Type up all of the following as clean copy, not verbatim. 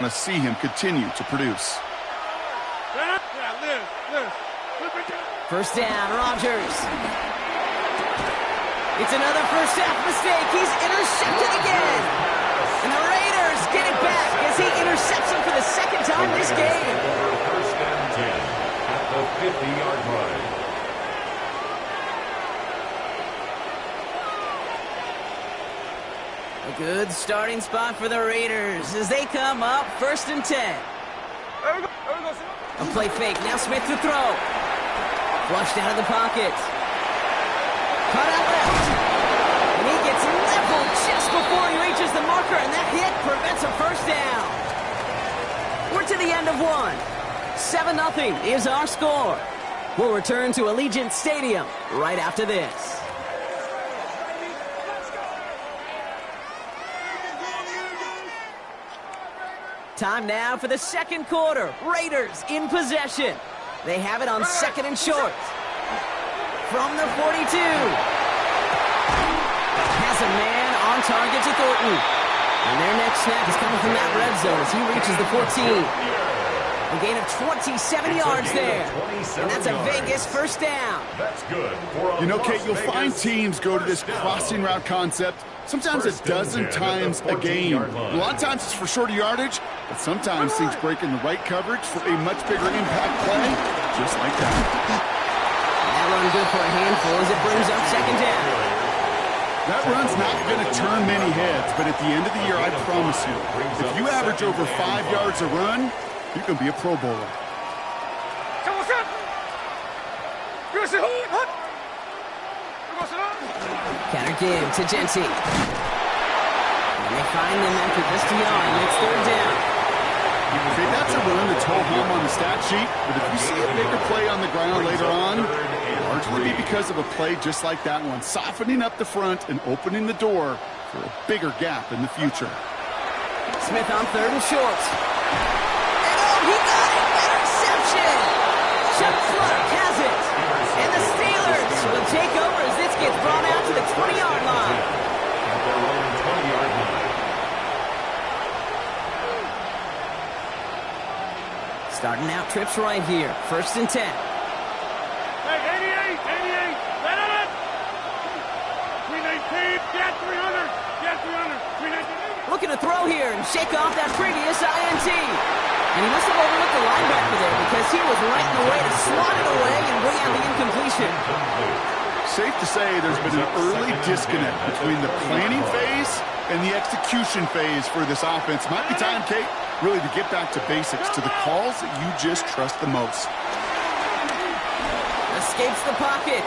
want to see him continue to produce. First down, Rodgers. It's another first half mistake. He's intercepted again. And the Raiders get it back as he intercepts him for the second time this game. First and 10 at the 50-yard line. A good starting spot for the Raiders as they come up first and 10. A play fake. Now Smith to throw. Flushed out of the pocket. Cut out left. And he gets leveled just before he reaches the marker, and that hit prevents a first down. We're to the end of one. 7-0 is our score. We'll return to Allegiant Stadium right after this. Time now for the second quarter. Raiders in possession. They have it on second and short. From the 42. Has a man on target to Thornton. And their next snap is coming from that red zone as he reaches the 14. A gain of 27 yards there. And that's a Vegas first down. That's good. You know, Kate, you'll find teams go to this crossing route concept sometimes a dozen times a game. A lot of times it's for shorter yardage, but sometimes teams break in the right coverage for a much bigger impact play, just like that. That run good for a handful as it brings up second down. That run's not going to turn many heads, but at the end of the year, I promise you, if you average over 5 yards a run, you can be a Pro Bowler. Counter give to Genty. And they find them after just a yard. It's third down. Okay, that's a run that's hold home on the stat sheet, but if you see a bigger play on the ground later on, it'll largely be because of a play just like that one, softening up the front and opening the door for a bigger gap in the future. Smith on third and short. And oh, he got it! Interception! Chuck Clark has it! And the Steelers will take over as this gets brought out to the 20-yard line. At their own 20-yard line. Starting out trips right here. First and 10. Hey, 88! Let it! 319, get 300! Get 300! 319! Looking to throw here and shake off that previous INT. And he must have overlooked the linebacker there because he was right in the way to swat it away and bring out the incompletion. Safe to say there's been an early disconnect between the planning phase and the execution phase for this offense. Might be time, Kate, really to get back to basics, to the calls that you just trust the most. Escapes the pocket.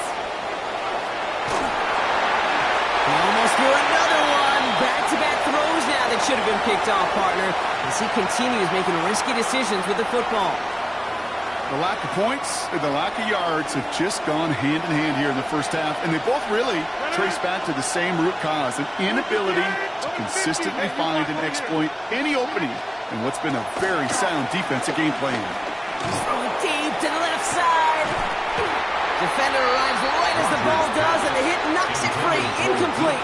He almost threw another one. Back-to-back throws now that should have been picked off, partner, as he continues making risky decisions with the football. The lack of points and the lack of yards have just gone hand in hand here in the first half, and they both really trace back to the same root cause, an inability to consistently find and exploit any opening in what's been a very sound defensive game plan. Throw it deep to the left side. Defender arrives right as the ball does, and the hit knocks it free. Incomplete.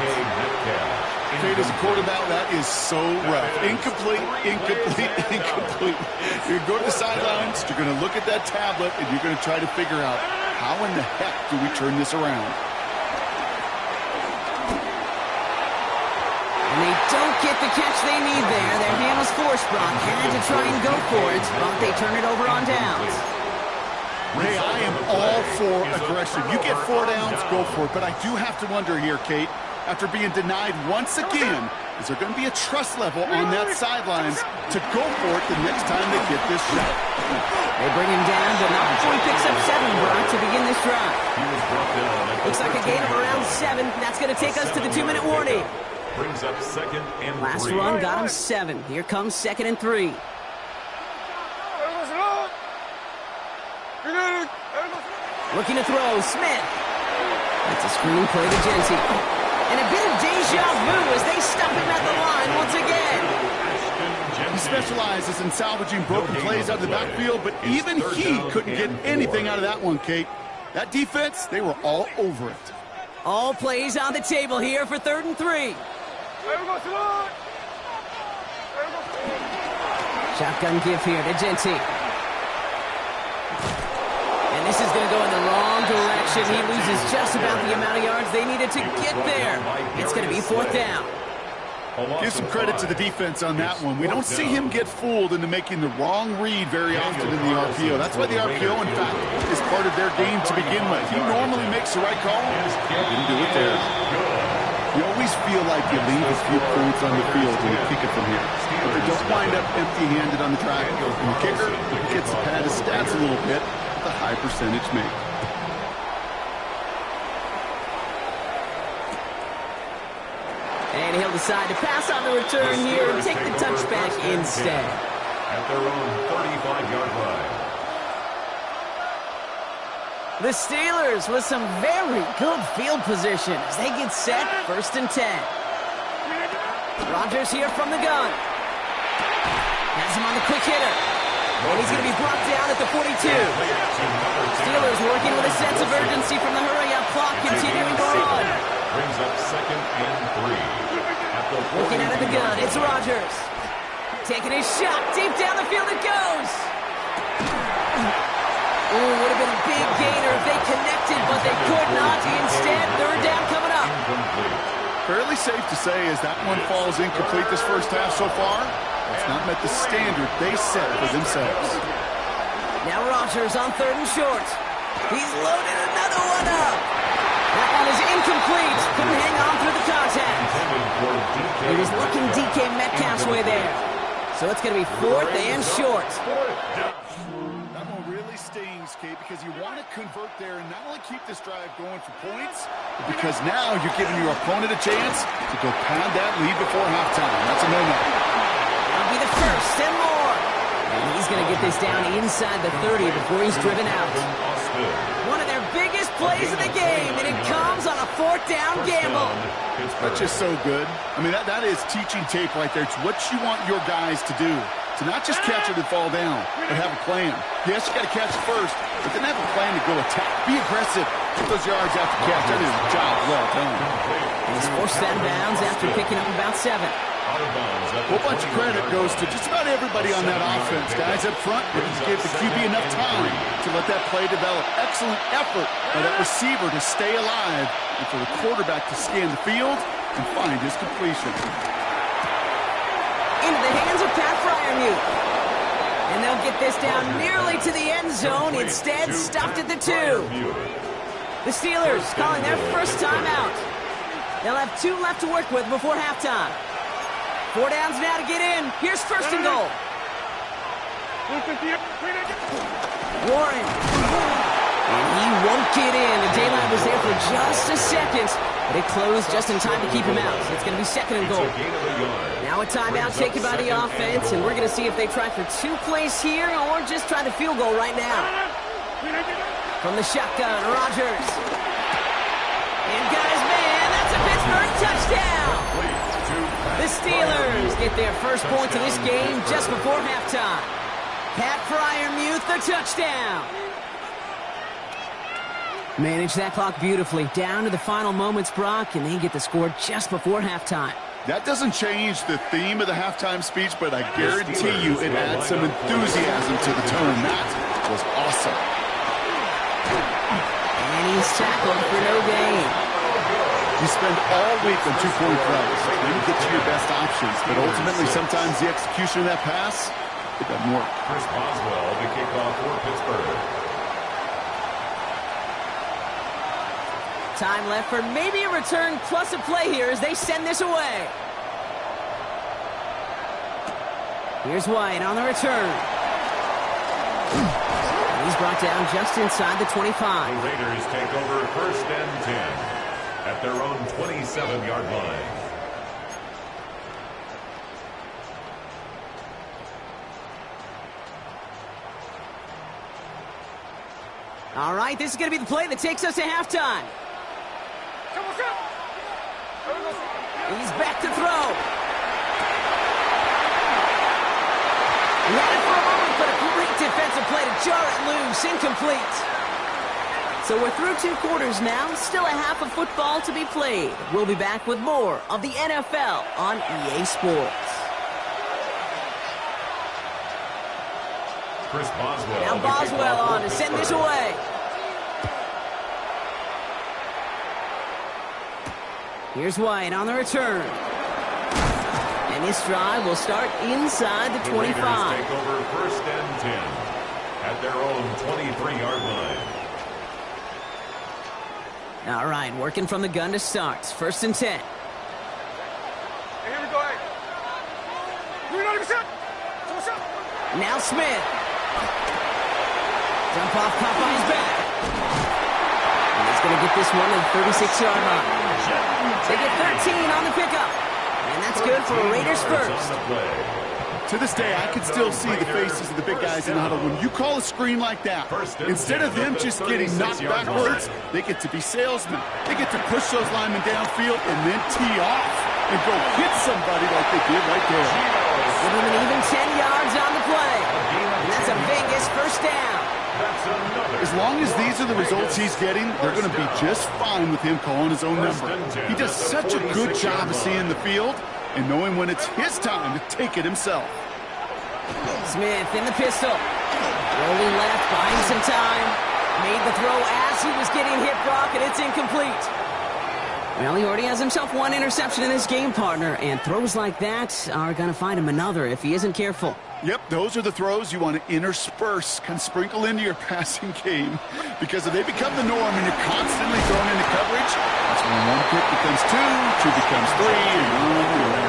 Kate, as a quarterback, that is so rough. Incomplete. You're going to go to the sidelines, you're going to look at that tablet, and you're going to try to figure out how in the heck do we turn this around. And they don't get the catch they need there. Their hand was forced, Brock. Had to try and go for it, but they turn it over on downs. Hey, I am all for aggression. You get 4 downs, go for it. But I do have to wonder here, Kate, after being denied once again, is there going to be a trust level on that sidelines to go for it the next time they get this shot? They bring him down, but not before he picks up 7, Brock, to begin this drive. Looks like a gain of around 7. That's going to take us to the 2-minute warning. Brings up second and 3. Last run got him 7. Here comes second and 3. Looking to throw, Smith. That's a screen play to Genty. And a bit of deja vu as they stop him at the line once again. He specializes in salvaging broken plays out of the backfield, but even he couldn't get anything out of that one, Kate. That defense, they were all over it. All plays on the table here for 3rd and 3. Shotgun give here to Genty. And this is going to go in the wrong direction. He loses just about the amount of yards they needed to get there. It's going to be 4th down. Give some credit to the defense on that one. We don't see him get fooled into making the wrong read very often in the RPO. That's why the RPO, in fact, is part of their game to begin with. He normally makes the right call. Didn't do it there. You always feel like you leave a few points on the field when you kick it from here. But they don't wind up empty-handed on the track. And the kicker gets to pad his stats a little bit with a high percentage make. And he'll decide to pass on the return here and take the touchback instead. At their own 35-yard line. The Steelers with some very good field position as they get set, 1st and 10. Rodgers here from the gun. Has him on the quick hitter. And he's going to be brought down at the 42. Steelers working with a sense of urgency from the hurry-up clock, continuing to run. Brings up 2nd and 3. Looking out of the gun, it's Rodgers. Taking his shot, deep down the field it goes. Ooh, would have been a big gainer if they connected, but they could not. Instead, 3rd down coming up. Fairly safe to say as that one falls incomplete this first half so far. It's not met the standard they set for themselves. Now Rodgers on 3rd and short. He's loaded another one up. That one is incomplete. Couldn't hang on through the contact. He was looking DK Metcalf's way there. So it's going to be 4th and short. That one really stings, Kate, because you want to convert there and not only keep this drive going for points, but because now you're giving your opponent a chance to go pound that lead before halftime. That's a no-no. That'll be the 1st and more. And he's going to get this down inside the 30 before he's driven out. One of their biggest plays of the game, and it comes on a 4th down gamble. That's just so good. I mean, that is teaching tape right there. It's what you want your guys to do. To not just catch it and fall down, but have a plan. Yes, you got to catch it first, but then have a plan to go attack. Be aggressive. Get those yards after catch. That is a job well done. He's forced out of bounds after picking up about 7. A whole bunch of credit goes to just about everybody on that offense. Guys up front, you gave the QB enough time to let that play develop. Excellent effort by that receiver to stay alive and for the quarterback to scan the field and find his completion. Into the hands of Pat Fryermuth. And they'll get this down nearly to the end zone. Instead, stopped at the 2. The Steelers calling their first timeout. They'll have 2 left to work with before halftime. 4 downs now to get in. Here's 1st and goal. Warren. And he won't get in. The daylight was there for just a second, but it closed just in time to keep him out. So it's going to be 2nd and goal. Now a timeout taken by the offense, and we're going to see if they try for 2 plays here or just try the field goal right now. From the shotgun, Rodgers. And guys, man, that's a Pittsburgh touchdown. The Steelers get their first points of this game just before halftime. Pat Fryermuth, the touchdown. Manage that clock beautifully. Down to the final moments, Brock, and they get the score just before halftime. That doesn't change the theme of the halftime speech, but I guarantee you it adds some enthusiasm to the tone. That was awesome. And he's tackled for no gain. You spend all week on 2-point plays. Then you get to your best options, but ultimately sometimes the execution of that pass, it doesn't work. Chris Boswell, the kickoff for Pittsburgh. Time left for maybe a return plus a play here as they send this away. Here's White on the return. He's brought down just inside the 25. The Raiders take over 1st and 10 at their own 27-yard line. All right, this is going to be the play that takes us to halftime. He's back to throw. He had it for a moment, but a great defensive play to jar it loose. Incomplete. So we're through 2 quarters now. Still a half of football to be played. We'll be back with more of the NFL on EA Sports. Chris Boswell. Now Boswell on to send this away. Here's White on the return. And this drive will start inside the 25. Raiders take over first and 10 at their own 23-yard line. All right, working from the gun to start. First and 10. Hey, here we go. You're not even set. What's up? Now Smith. Jump off, caught on his back. And he's going to get this one to the 36-yard line. They get 13 on the pickup. And that's good for a Raiders first. To this day, I can still see the faces of the big guys in the huddle. When you call a screen like that, instead of them just getting knocked backwards, they get to be salesmen. They get to push those linemen downfield and then tee off and go hit somebody like they did right there. Give him an even 10 yards on the play. And that's a Vegas first down. As long as these are the results he's getting, they're going to be just fine with him calling his own number. He does such a good job of seeing the field and knowing when it's his time to take it himself. Smith in the pistol. Rolling left, buying some time. Made the throw as he was getting hit, Brock, and it's incomplete. Well, he already has himself one interception in this game, partner, and throws like that are going to find him another if he isn't careful. Yep, those are the throws you want to intersperse, can sprinkle into your passing game, because if they become the norm and you're constantly thrown into coverage, that's when one pick becomes two becomes three, and on.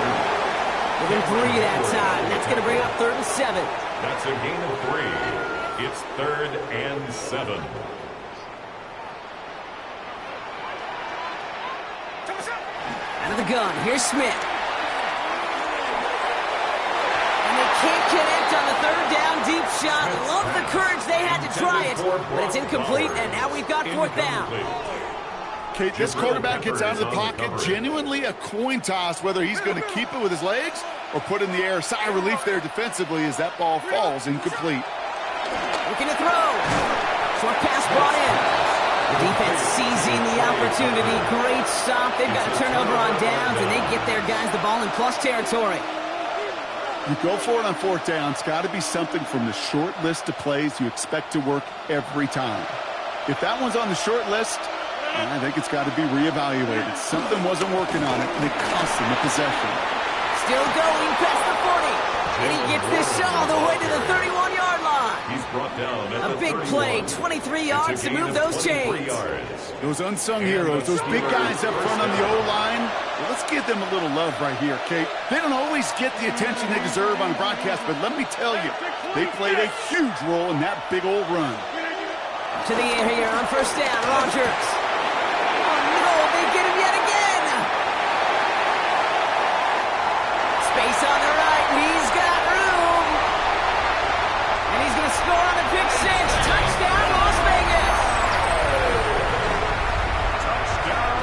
Within 3 that time. That's going to bring up 3rd and 7. That's a gain of 3. It's 3rd and 7. Out of the gun, here's Smith. And they can't connect on the 3rd down deep shot. Love the courage they had to try it, but it's incomplete, and now we've got 4th down. Okay, this quarterback gets out of the pocket, genuinely a coin toss, whether he's going to keep it with his legs or put in the air. Sigh of relief there defensively as that ball falls incomplete. Looking to throw. Short pass brought in. The defense seizing the opportunity. Great stop. They've got a turnover on downs, and they get their guys the ball in plus territory. You go for it on 4th down. It's got to be something from the short list of plays you expect to work every time. If that one's on the short list, I think it's got to be reevaluated. Something wasn't working on it, and it cost him a possession. Still going past the 40. And he gets this all the way to the 31-yard line. He's brought down at a big play, 23 yards to move those chains. Those unsung heroes, those big guys up front on the O-line, well, let's give them a little love right here, Kate. They don't always get the attention they deserve on broadcast, but let me tell you, they played a huge role in that big old run. To the air here on 1st down, Rodgers. They get him yet again. Space on the right. He's got room. And he's going to score on the pick 6. Touchdown, Las Vegas.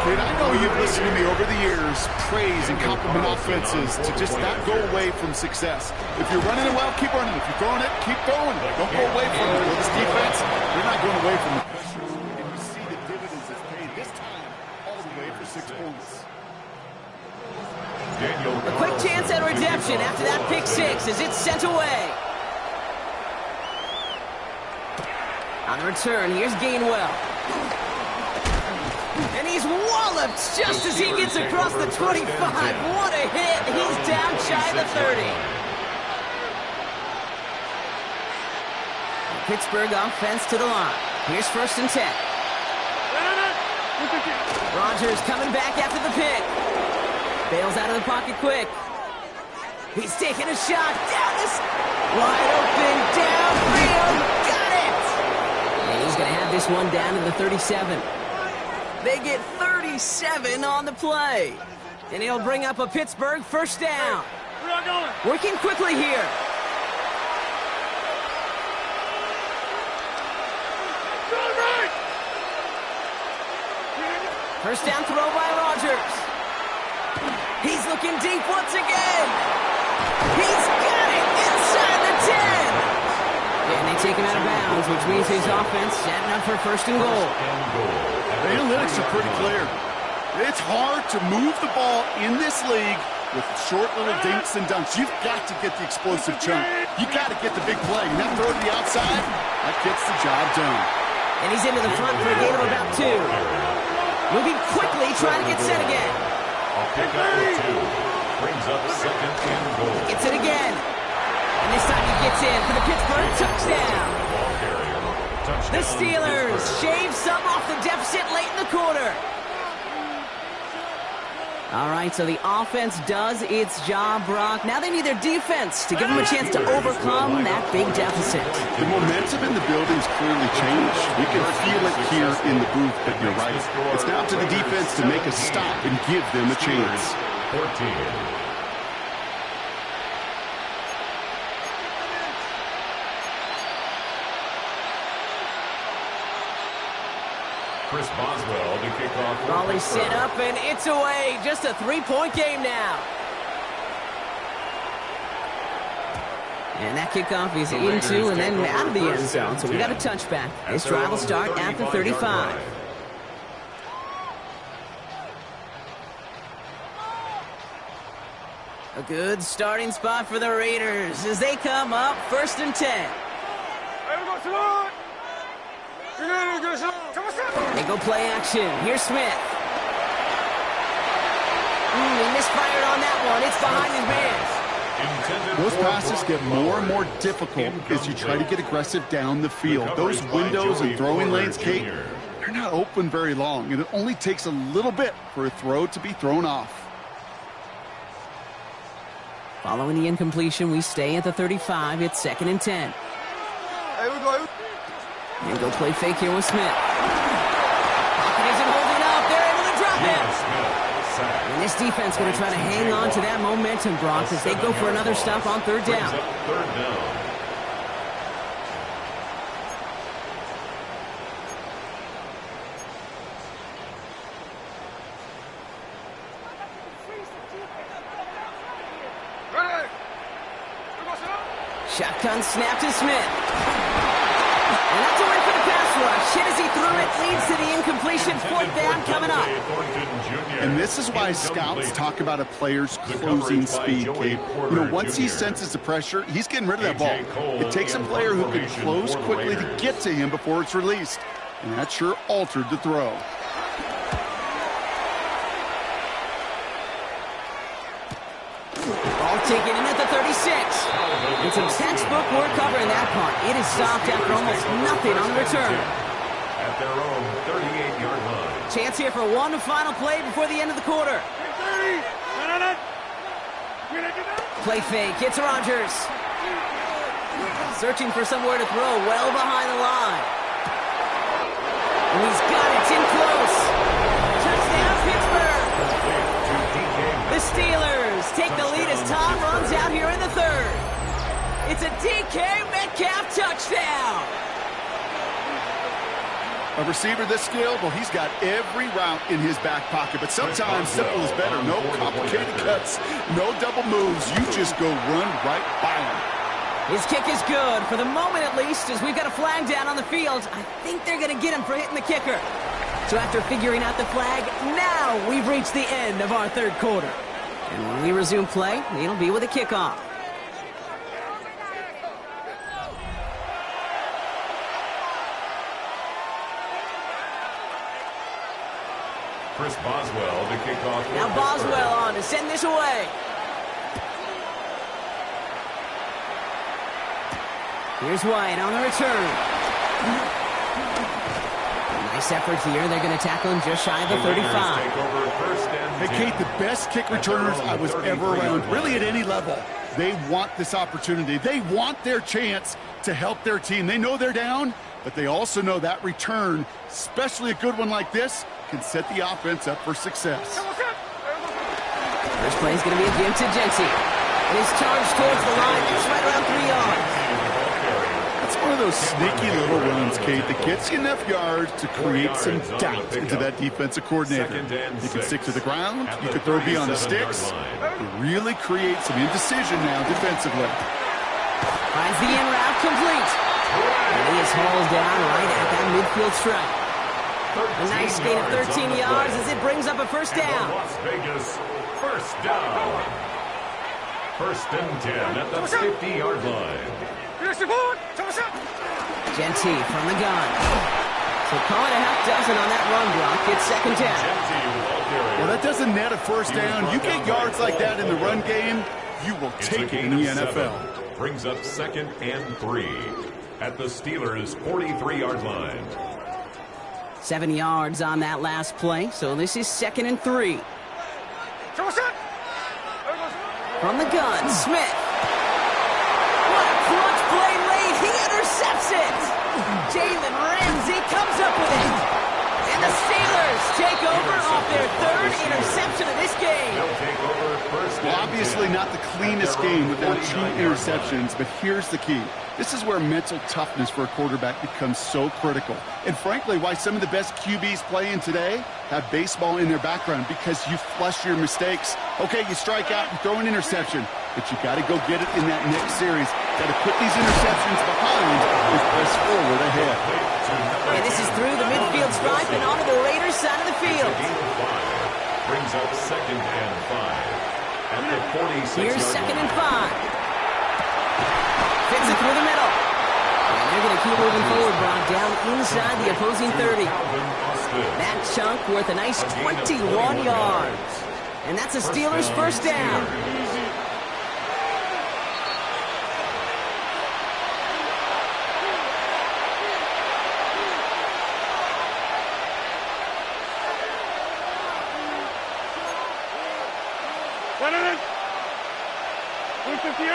Kid, I know you've listened to me over the years praise and compliment offenses to just not go away from success. If you're running it well, keep running it. If you're throwing it, keep throwing it. Don't go away from it. With this defense, they're not going away from it. And you see the dividends it's paid this time all the way for 6 points. A quick chance at redemption after that pick 6 as it's sent away. On the return, here's Gainwell. And he's walloped just as he gets across the 25. What a hit. He's down shy of the 30. Pittsburgh offense to the line. Here's 1st and 10. Rodgers coming back after the pick. Bails out of the pocket quick. He's taking a shot down this. Wide open, downfield. Got it! And he's going to have this one down to the 37. They get 37 on the play. And he'll bring up a Pittsburgh first down. Working quickly here. First down throw by Rodgers. He's looking deep once again. He's got it inside the 10. And they take him out of bounds, which means his offense setting up for 1st and goal. The analytics are pretty clear. It's hard to move the ball in this league with short little dinks and dunks. You've got to get the explosive chunk. You've got to get the big play. And that throw to the outside, that gets the job done. And he's into the front for a gain of about 2. Moving quickly, trying to get set again. A pickup of 2. Brings up second and goal. Gets it again. And this time he gets in for the Pittsburgh touchdown. Ball carrier. Touchdown, The Steelers Pittsburgh. shave some off the deficit late in the quarter. All right, so the offense does its job, Brock. Now they need their defense to give them a chance to overcome that big deficit. The momentum in the building's clearly changed. You can feel it here in the booth, but you're right. It's now up to the defense to make a stop and give them a chance. 14. Chris Boswell to kick off. Raleigh set up, and it's away. Just a 3-point game now. And that kickoff is into and then out of the end zone, so we got a touchback. This drive will start at the 35. A good starting spot for the Raiders as they come up 1st and 10. They go play action. Here's Smith. He misfired on that one. It's behind his man. Those passes get more and more difficult as you try to get aggressive down the field. Those windows and throwing lanes, Kate, they're not open very long, and it only takes a little bit for a throw to be thrown off. Following the incompletion, we stay at the 35. It's 2nd and 10. And go play fake here with Smith. Pocket isn't holding up. They're able to drop him. And this defense going to try to hang on to that momentum, Brock, as they go for another stop on 3rd down. Third down. Shotgun snap to Smith. And that's away for the pass rush. Hit as he threw it, leads to the incompletion. 4th down coming up. And this is why scouts talk about a player's closing speed, Kate. You know, once he senses the pressure, he's getting rid of that ball. It takes a player who can close quickly to get to him before it's released. And that sure altered the throw. Ball taken in at the 36. And some textbook work covering that part. It is stopped after almost nothing on the return. At their own 38-yard line. Chance here for one final play before the end of the quarter. Play fake. It's Rodgers. Searching for somewhere to throw well behind the line. And he's got it. It's in close. Touchdown, Pittsburgh. The Steelers take the lead as Tom runs out here in the 3rd. It's a DK Metcalf touchdown. A receiver this skilled, well, he's got every route in his back pocket. But sometimes simple is better. No complicated cuts, no double moves. You just go run right by him. His kick is good, for the moment at least, as we've got a flag down on the field. I think they're going to get him for hitting the kicker. So after figuring out the flag, now we've reached the end of our 3rd quarter. And when we resume play, it'll be with a kickoff. Chris Boswell to kick off. Now Boswell on to send this away. Here's White on the return. Nice effort here. They're going to tackle him just shy of the 35. Hey, Kate, the best kick returners I was ever around, really at any level. They want this opportunity. They want their chance to help their team. They know they're down, but they also know that return, especially a good one like this, can set the offense up for success. First play is going to be a give to Jency. And he's charged towards the line. It's right around 3 yards. It's one of those sneaky little runs, Kate, that gets you enough yards to create some doubt into that defensive coordinator. You can stick to the ground. You can throw beyond the sticks. You really create some indecision now defensively. Finds the in route complete. And he is hauled down right at that midfield stripe. A nice gain of 13 yards as it brings up a first down. Las Vegas first down. First and 10 at the 50-yard line. Genty from the gun. So call it a half dozen on that run block. It's second down. Well, that doesn't net a first down. You get yards like that in the run game, you will take it in the NFL. Brings up second and 3 at the Steelers' 43-yard line. 7 yards on that last play, so this is second and 3. From the gun, Smith. What a clutch play late. He intercepts it. Jalen Ramsey comes up with it. And the Steelers take over off their third interception of this game. They'll take over first. Well, obviously not the cleanest game without 2 interceptions, but here's the key. This is where mental toughness for a quarterback becomes so critical. And frankly, why some of the best QBs playing today have baseball in their background, because you flush your mistakes. Okay, you strike out and throw an interception, but you got to go get it in that next series. Got to put these interceptions behind and press forward ahead. And this is through the midfield stripe and onto the Raiders side of the field. Brings up second and 5 at the 46-yard line. Here's second and 5. Fits it through the middle. And they're going to keep moving forward, Brock, down inside the opposing 30. That chunk worth a nice 21 yards. And that's a Steelers first down. Gentlemen, 158.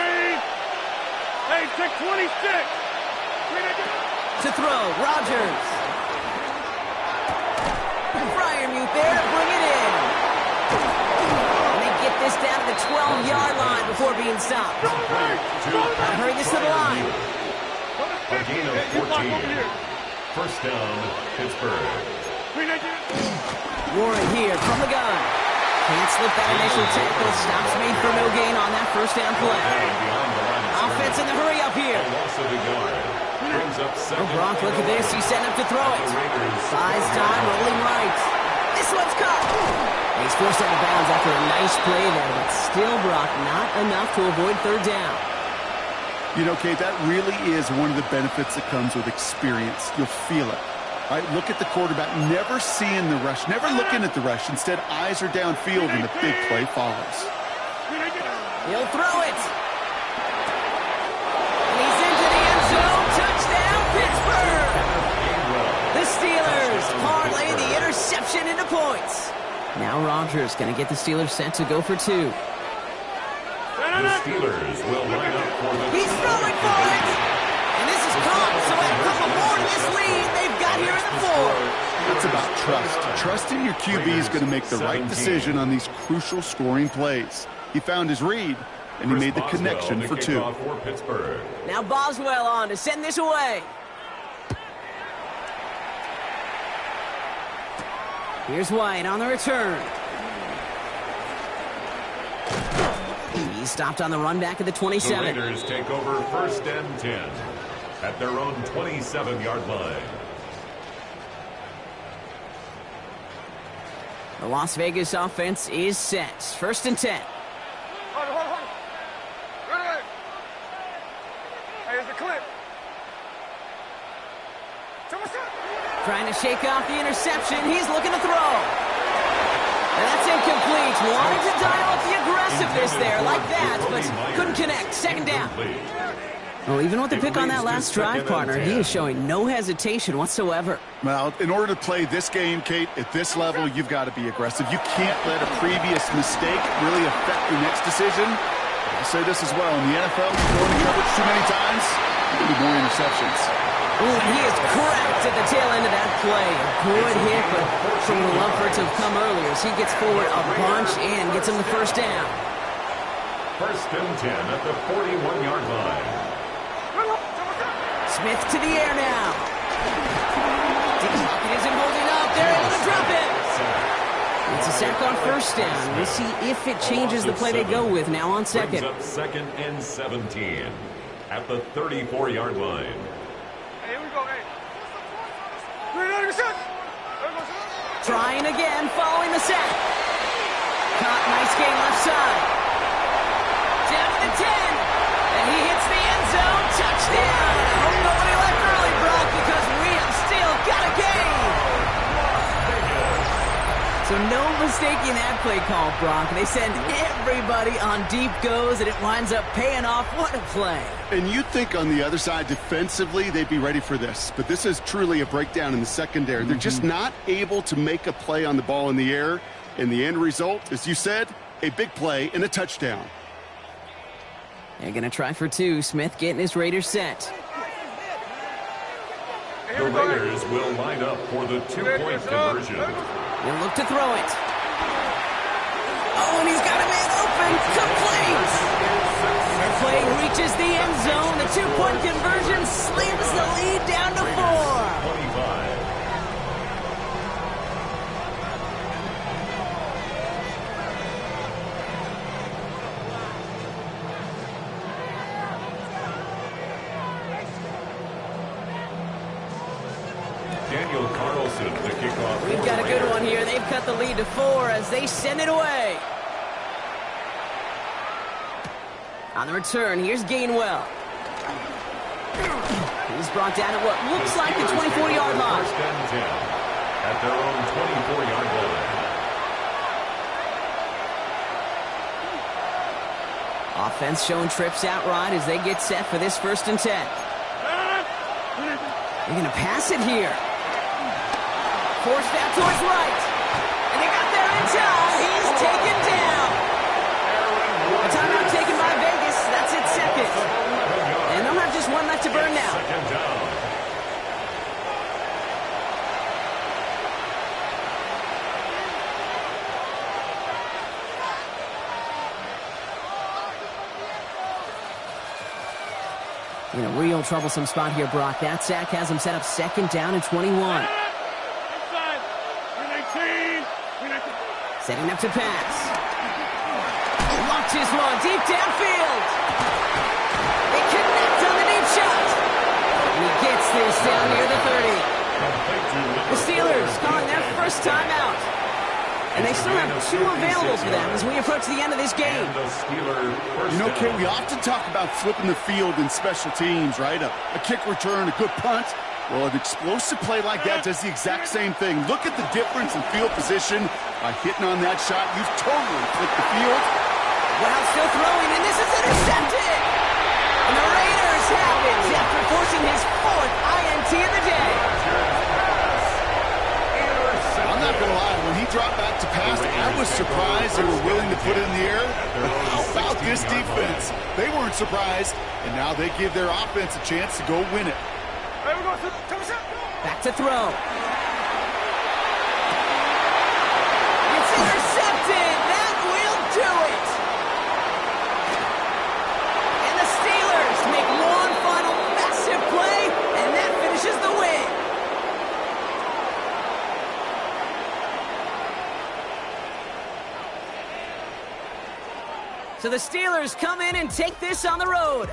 Hey, check 26. To throw, Rodgers. Fryermuth there to bring it in. And they get this down to the 12-yard line before being stopped. Gotta hurry this to the line. A gain of 14. First down, Pittsburgh. Warren here from the gun. Can't slip that initial tackle. Stops made for no gain on that first down play. Offense in the hurry up here. Oh, Gronk, look at this. He's setting up to throw it. Buys time, rolling right. This one's caught. He's forced out of bounds after a nice play there, but still, Brock, not enough to avoid third down. You know, Kate, that really is one of the benefits that comes with experience. You'll feel it. All right, look at the quarterback, never seeing the rush, never looking at the rush. Instead, eyes are downfield, and the big play follows. He'll throw it. And he's into the end zone. Touchdown, Pittsburgh. The Steelers parlay the interception into points. Now Rodgers going to get the Steelers set to go for 2. The Steelers will line up for the... He's throwing for it. And this is caught, so add a couple more to this lead they've got here in the 4. It's about trust. Trusting your QB is going to make the right decision on these crucial scoring plays. He found his read, and he made the connection for 2. Now Boswell on to send this away. Here's White on the return. He stopped on the run back at the 27. The Raiders take over first and 10 at their own 27-yard line. The Las Vegas offense is set. First and 10. Hold. Right. Hey, here's the clip. Trying to shake off the interception. He's looking to throw. And that's incomplete. Wanted to dial up the aggressiveness there like that, but couldn't connect. Second down. Well, even with the pick on that last drive, partner, he is showing no hesitation whatsoever. Well, in order to play this game, Kate, at this level, you've got to be aggressive. You can't let a previous mistake really affect your next decision. I'll say this as well. In the NFL, you throw in coverage too many times, there'll be more interceptions. Ooh, and he is cracked at the tail end of that play. A good hit, but from the love for it to have come earlier as he gets forward a bunch and gets him the first down. First and 10 at the 41-yard line. Smith to the air now. It isn't holding up. They're able to drop it. It's a sack on first down. We'll see if it changes the play they go with now on second. Brings up second and 17 at the 34-yard line. Hey, here we go, hey. 390%. Trying again, following the sack. Caught, nice gain left side. Down to the 10. And he hits the end zone. Touchdown. I hope nobody left early, Brock, because we have still got a game. So no mistaking that play call, Brock. They send everybody on deep goes, and it winds up paying off. What a play. And you'd think on the other side, defensively, they'd be ready for this. But this is truly a breakdown in the secondary. They're just not able to make a play on the ball in the air. And the end result, as you said, a big play and a touchdown. They're going to try for two. Smith getting his Raiders set. The Raiders will line up for the two-point conversion. He'll look to throw it. Oh, and he's got a man open. Complete. The play reaches the end zone. The two-point conversion slams the lead down to 4. 25. Daniel Carlson, the kickoff. We've got a good one here. They've cut the lead to 4 as they send it away. On the return, here's Gainwell. He's brought down at what looks like the 24-yard line. First and 10 at their own 24-yard line. Offense showing trips out right as they get set for this 1st and 10. They're going to pass it here. Forced out towards right. And they got there in time. He's taken down. A timeout taken by Vegas. That's its second. And they'll have just one left to burn now. Second down. In a real troublesome spot here, Brock. That sack has him set up 2nd down and 21. Setting up to pass. Launches one deep downfield. They connect on the deep shot. And he gets this down near the 30. The Steelers calling their first timeout. And they still have 2 available for them as we approach the end of this game. You know, Kay, we often talk about flipping the field in special teams, right? A kick return, a good punt. Well, an explosive play like that does the exact same thing. Look at the difference in field position. By hitting on that shot, you've totally flipped the field. Well, still throwing, and this is intercepted! And the Raiders have it after forcing his 4th INT of the day. I'm not going to lie, when he dropped back to pass, I was surprised they were willing to put it in the air. But how about this defense? They weren't surprised, and now they give their offense a chance to go win it. Back to throw. It's intercepted. That will do it. And the Steelers make one final massive play, and that finishes the win. So the Steelers come in and take this on the road.